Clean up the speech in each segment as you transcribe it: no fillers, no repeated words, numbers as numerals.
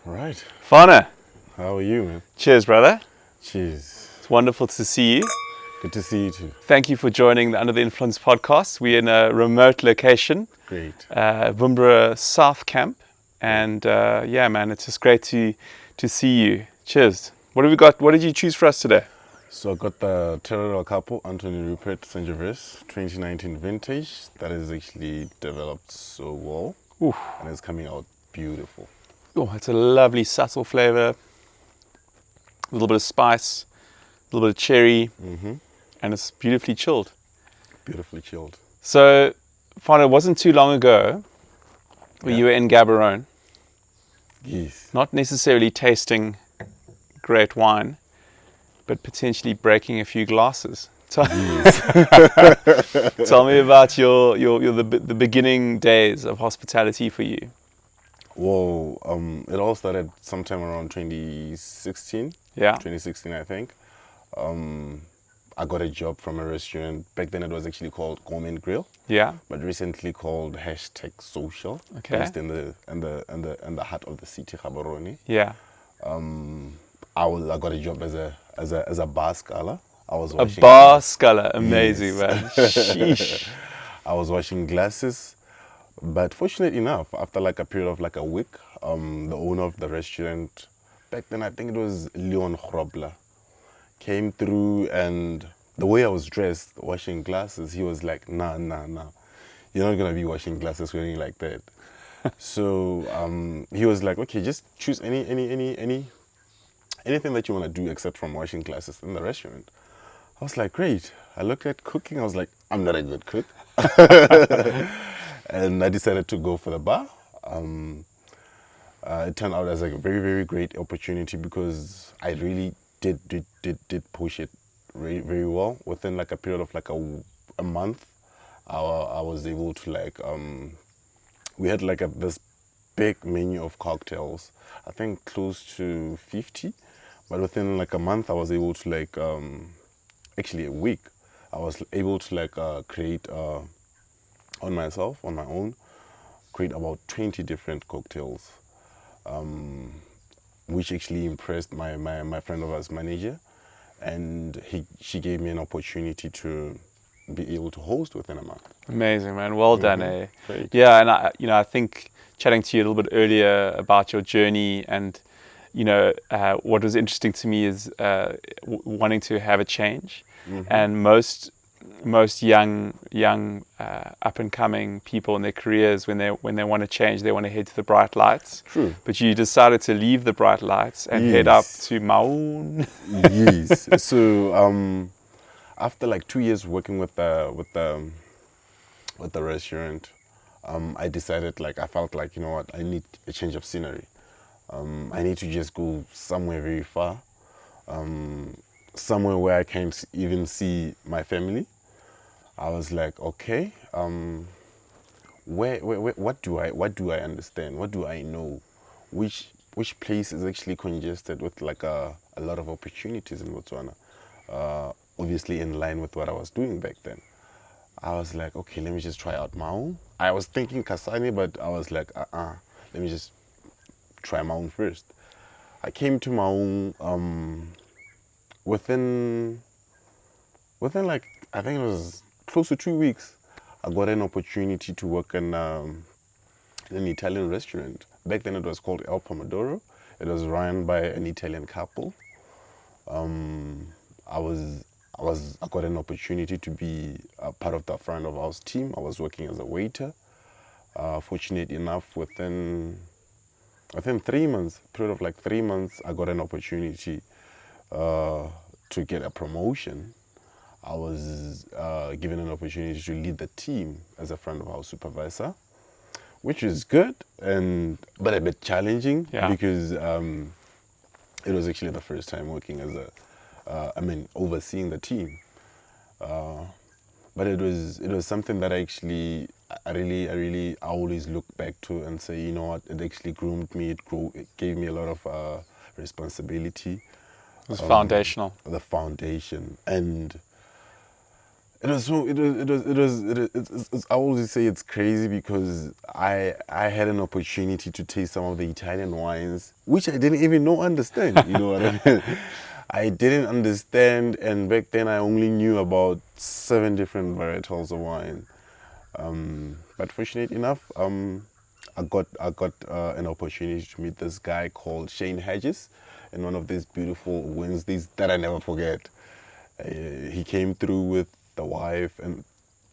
Right. Fana, How are you, man? cheers, brother. Cheers. It's wonderful to see you. Good to see you too. Thank you for joining the Under the Influence podcast. We're in a remote location, Great. Vumbura South camp, and yeah, man, it's just great to see you. Cheers. What have we got? What did you choose for us today? So I got the Territorial Couple Anthony Rupert Sangiovese 2019 vintage that is actually developed so well. Ooh. And it's coming out beautiful. Oh, it's a lovely subtle flavor. A little bit of spice, a little bit of cherry, and it's beautifully chilled. Beautifully chilled. So, Fana, it wasn't too long ago where you were in Gaborone, Yes. not necessarily tasting great wine, but potentially breaking a few glasses. Tell me about the beginning days of hospitality for you. Well, it all started sometime around 2016. Yeah. 2016, I think. I got a job from a restaurant. Back then, it was actually called Gourmet Grill, Yeah. but recently called #Social. Okay. Based in the heart of the city, Gaborone. Yeah. I got a job as a bar scholar. I was A washing bar scholar. Amazing, Yes. man. Sheesh. I was washing glasses, but fortunate enough, after like a period of like a week, the owner of the restaurant, back then I think it was Leon Grobler, came through, and the way I was dressed, washing glasses, he was like, nah, you're not gonna be washing glasses wearing like that. So he was like, okay, just choose anything that you want to do except from washing glasses in the restaurant. I was like, great. I looked at cooking. I was like, I'm not a good cook. And I decided to go for the bar. It turned out as like a very, very great opportunity because I really did push it very, very well. Within like a period of like a month, I was able to like, we had like this big menu of cocktails, I think close to 50. But within like a month, I was able to like, actually a week, I was able to like create on my own, create about 20 different cocktails, which actually impressed my friend of ours manager, and she gave me an opportunity to be able to host within a month. Amazing, man. Well done, eh? Great. Yeah, and I think chatting to you a little bit earlier about your journey, and what was interesting to me is wanting to have a change, and most young up and coming people in their careers, when they want to change, they want to head to the bright lights. True. But you decided to leave the bright lights and head up to Maun. Yes. So after like 2 years working with the restaurant, I decided, like, I felt like, you know what, I need a change of scenery. I need to just go somewhere very far, somewhere where I can't even see my family. I was like, okay, what do I understand? What do I know? Which place is actually congested with like a lot of opportunities in Botswana? Obviously in line with what I was doing back then. I was like, okay, let me just try out Maun. I was thinking Kasane, but I was like, let me just try Maun first. I came to Maun within like, I think it was close to 2 weeks. I got an opportunity to work in an Italian restaurant. Back then it was called El Pomodoro. It was run by an Italian couple. I got an opportunity to be a part of the front of house team. I was working as a waiter. Fortunate enough, within 3 months, period of like 3 months, I got an opportunity to get a promotion. I was given an opportunity to lead the team as a front of house supervisor, which is good but a bit challenging because it was actually the first time working as overseeing the team. But it was something that actually I always look back to and say, you know what, it actually groomed me. It gave me a lot of responsibility. It was foundational. The foundation, and it was so it's, I always say it's crazy because I had an opportunity to taste some of the Italian wines which I didn't even understand. You know what I mean? I didn't understand, and back then I only knew about 7 different varietals of wine. But fortunate enough, I got an opportunity to meet this guy called Shane Hedges in one of these beautiful Wednesdays that I never forget. He came through with the wife and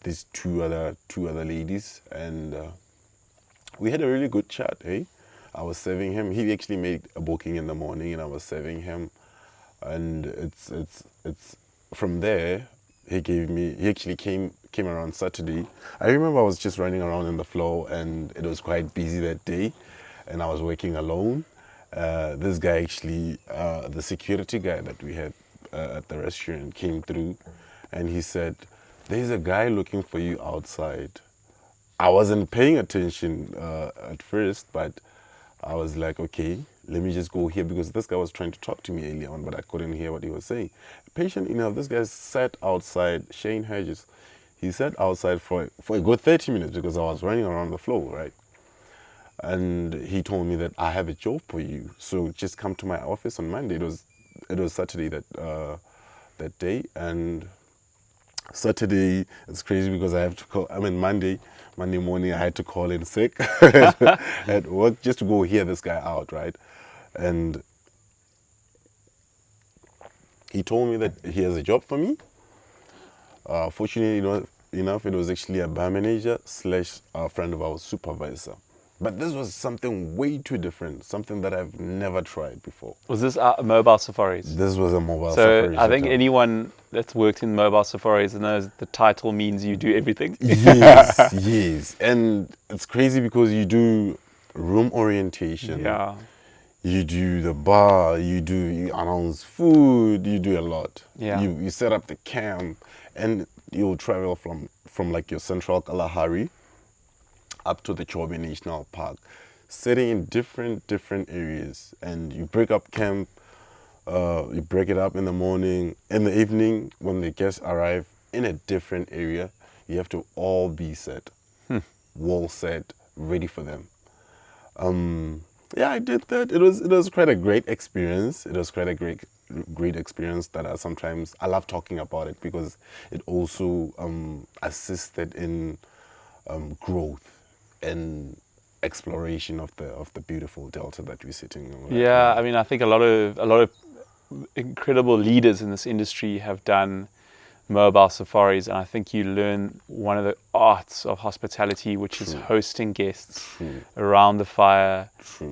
these two other ladies, and we had a really good chat. I was serving him. He actually made a booking in the morning, and I was serving him. And it's from there he actually came around Saturday. I remember I was just running around in the floor, and it was quite busy that day, and I was working alone. This guy actually, the security guy that we had at the restaurant, came through, and he said, "There's a guy looking for you outside." I wasn't paying attention at first, but I was like, okay, let me just go here, because this guy was trying to talk to me earlier on, but I couldn't hear what he was saying. Patient enough, this guy sat outside, Shane Hedges. He sat outside for a good 30 minutes because I was running around the floor, right? And he told me that I have a job for you, so just come to my office on Monday. It was Saturday that day, and Saturday, it's crazy because I have to call. I mean, Monday morning, I had to call in sick at work just to go hear this guy out, right? And he told me that he has a job for me. Fortunately enough, it was actually a bar manager slash a friend of our supervisor. But this was something way too different, something that I've never tried before. Was this mobile safaris? This was a mobile So safari. I think setup. anyone that's worked in mobile safaris knows the title means you do everything. Yes, yes. And it's crazy because you do room orientation. Yeah. You do the bar, you announce food, you do a lot. Yeah. You set up the camp, and you'll travel from like your central Kalahari up to the Chobe National Park, sitting in different areas, and you break up camp. You break it up in the morning. In the evening, when the guests arrive in a different area, you have to all be set, wall set, ready for them. Yeah, I did that. It was quite a great experience. It was quite a great experience that I love talking about it because it also assisted in growth and exploration of the beautiful delta that we're sitting on. Yeah, I mean, I think a lot of incredible leaders in this industry have done mobile safaris, and I think you learn one of the arts of hospitality, which is hosting guests around the fire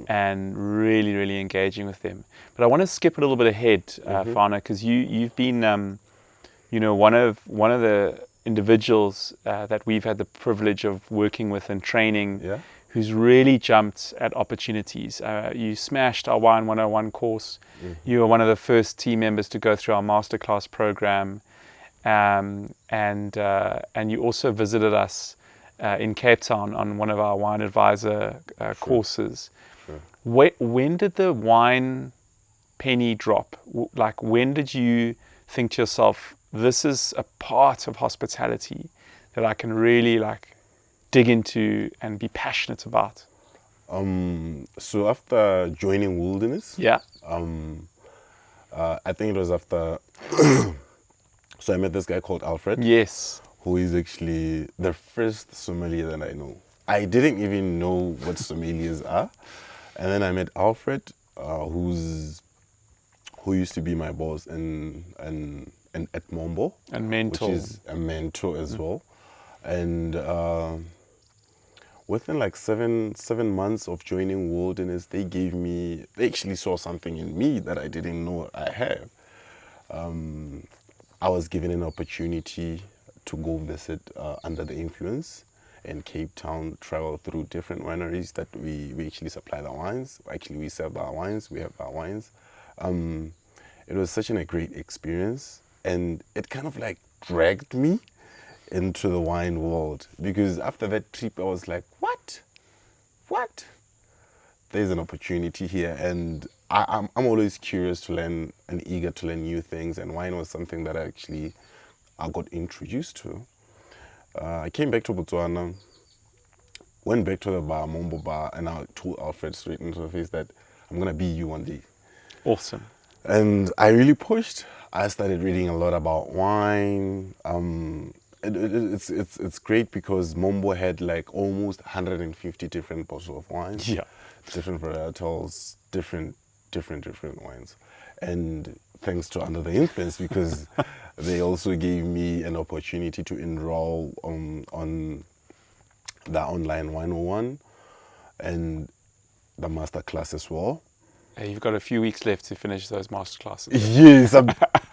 and really engaging with them. But I want to skip a little bit ahead, Fana, because you've been one of the individuals that we've had the privilege of working with and training, who's really jumped at opportunities. You smashed our Wine 101 course. You were one of the first team members to go through our masterclass program. And you also visited us in Cape Town on one of our wine advisor courses. When did the wine penny drop? Like, when did you think to yourself, this is a part of hospitality that I can really dig into and be passionate about? So after joining Wilderness, I think it was after. So I met this guy called Alfred. Yes. Who is actually the first sommelier that I know. I didn't even know what sommeliers are. And then I met Alfred, who used to be my boss in at Mombo. And mentor. Which is a mentor as well. And within like seven months of joining Wilderness, they actually saw something in me that I didn't know I have. I was given an opportunity to go visit Under the Influence in Cape Town, travel through different wineries that we actually supply the wines. Actually, we serve our wines, we have our wines. It was such a great experience, and it kind of like dragged me into the wine world, because after that trip I was like, what? There's an opportunity here, and I'm always curious to learn and eager to learn new things, and wine was something that I got introduced to. I came back to Botswana, went back to the bar, Mombo bar, and I told Alfred straight into the face that I'm gonna be you one day. Awesome. And I really pushed. I started reading a lot about wine. It's great because Mombo had like almost 150 different bottles of wine, Yeah. different varietals, different wines. And thanks to Under the Influence, because they also gave me an opportunity to enroll on the online 101 and the master class as well. Hey, you've got a few weeks left to finish those masterclasses. Yes,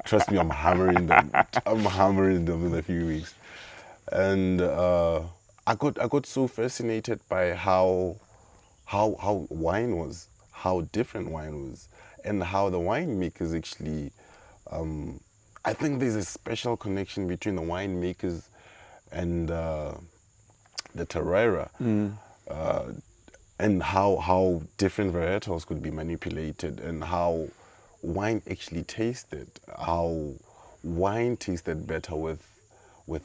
trust me, I'm hammering them. I'm hammering them in a few weeks, and I got so fascinated by how wine was, how different wine was, and how the winemakers actually. I think there's a special connection between the winemakers and the terroir. And how different varietals could be manipulated, and how wine actually tasted, how wine tasted better with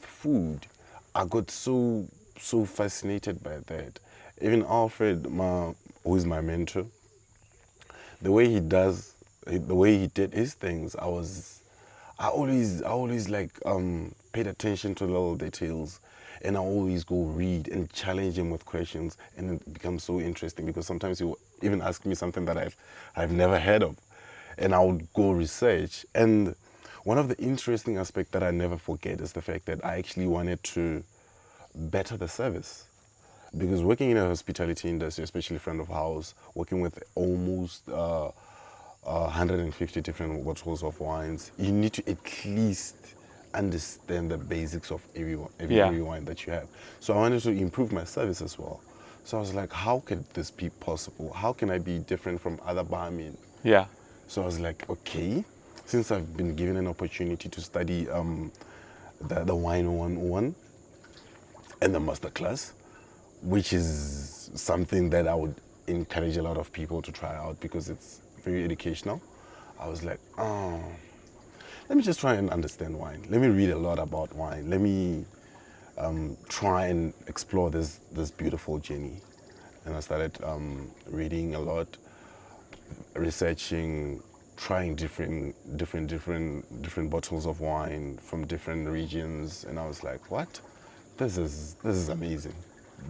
food. I got so fascinated by that. Even Alfred, who is my mentor, the way he did his things, I always like paid attention to little details, and I always go read and challenge him with questions, and it becomes so interesting because sometimes he'll even ask me something that I've never heard of, and I would go research. And one of the interesting aspects that I never forget is the fact that I actually wanted to better the service. Because working in a hospitality industry, especially front of house, working with almost 150 different bottles of wines, you need to at least understand the basics of every wine that you have. So I wanted to improve my service as well. So I was like, how could this be possible? How can I be different from other barmen? Yeah. So I was like, okay, since I've been given an opportunity to study the Wine 101 and the masterclass, which is something that I would encourage a lot of people to try out because it's very educational. I was like, oh, let me just try and understand wine. Let me read a lot about wine. Let me try and explore this beautiful journey. And I started reading a lot, researching, trying different bottles of wine from different regions, and I was like, what? This is amazing.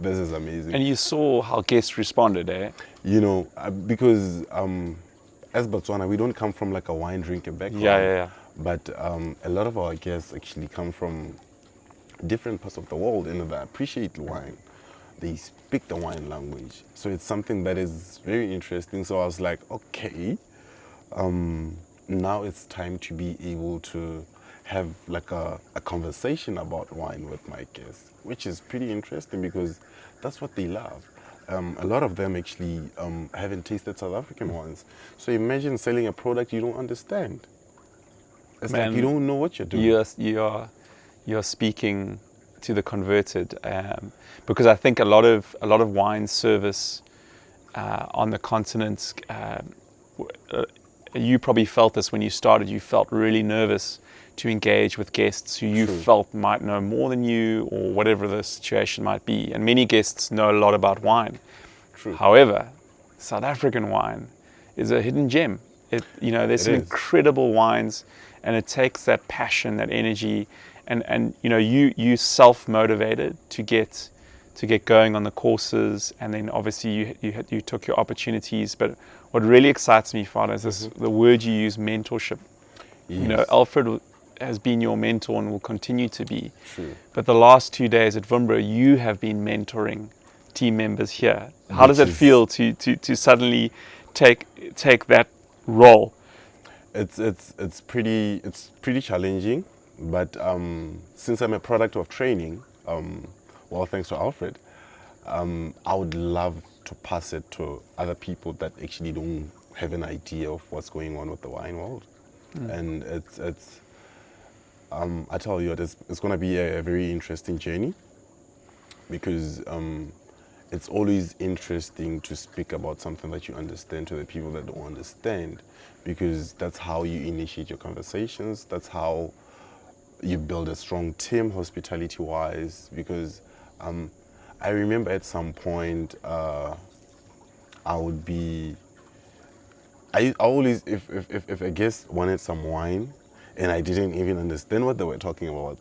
This is amazing. And you saw how guests responded, eh? You know, because as Botswana, we don't come from like a wine drinking background. Yeah. But a lot of our guests actually come from different parts of the world, and they appreciate wine. They speak the wine language. So it's something that is very interesting. So I was like, okay, now it's time to be able to have like a conversation about wine with my guests, which is pretty interesting because that's what they love. A lot of them actually haven't tasted South African wines. So imagine selling a product you don't understand. It's like you don't know what you're doing. You're speaking to the converted, because I think a lot of wine service on the continent. You probably felt this when you started. You felt really nervous to engage with guests who you felt might know more than you, or whatever the situation might be. And many guests know a lot about wine. True. However, South African wine is a hidden gem. There's some incredible wines, and it takes that passion, that energy, and you self-motivated to get going on the courses, and then obviously you took your opportunities. But what really excites me, Fana, is the word you use, mentorship. Yes. Alfred has been your mentor and will continue to be. True. But the last 2 days at Vumbura, you have been mentoring team members here. How does it feel to suddenly take that role? It's pretty challenging, but since I'm a product of training, well, thanks to Alfred, I would love to pass it to other people that actually don't have an idea of what's going on with the wine world. And I tell you what, it's going to be a very interesting journey, because it's always interesting to speak about something that you understand to the people that don't understand, because that's how you initiate your conversations. That's how you build a strong team hospitality wise, because I remember at some point I would be I always, if a guest wanted some wine and I didn't even understand what they were talking about,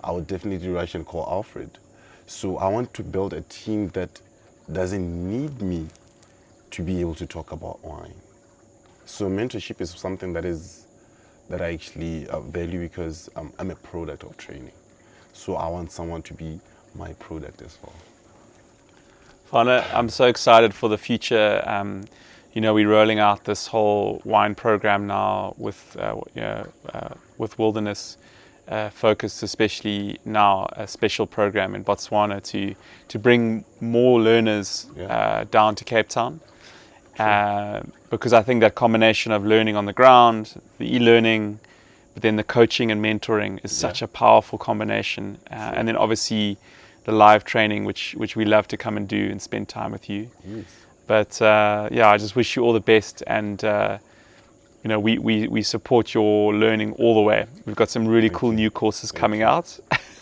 I would definitely rush and call Alfred. So I want to build a team that doesn't need me to be able to talk about wine. So mentorship is something that I actually value, because I'm a product of training. So I want someone to be my product as well. Fana, I'm so excited for the future. We're rolling out this whole wine program now with Wilderness, focused especially now a special program in Botswana to bring more learners down to Cape Town. Because I think that combination of learning on the ground, the e-learning, but then the coaching and mentoring is such a powerful combination. And then obviously the live training, which we love to come and do and spend time with you. Yes. But I just wish you all the best, and we support your learning all the way. We've got some really cool new courses coming out.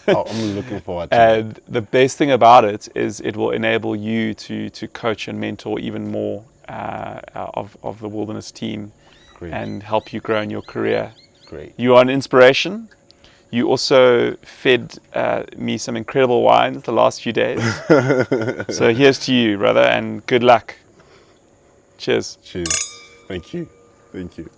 Oh, I'm looking forward to And the best thing about it is it will enable you to coach and mentor even more of the Wilderness team. Great. And help you grow in your career. Great. You are an inspiration. You also fed me some incredible wines the last few days. So here's to you, brother, and good luck. Cheers. Cheers. Thank you. Thank you.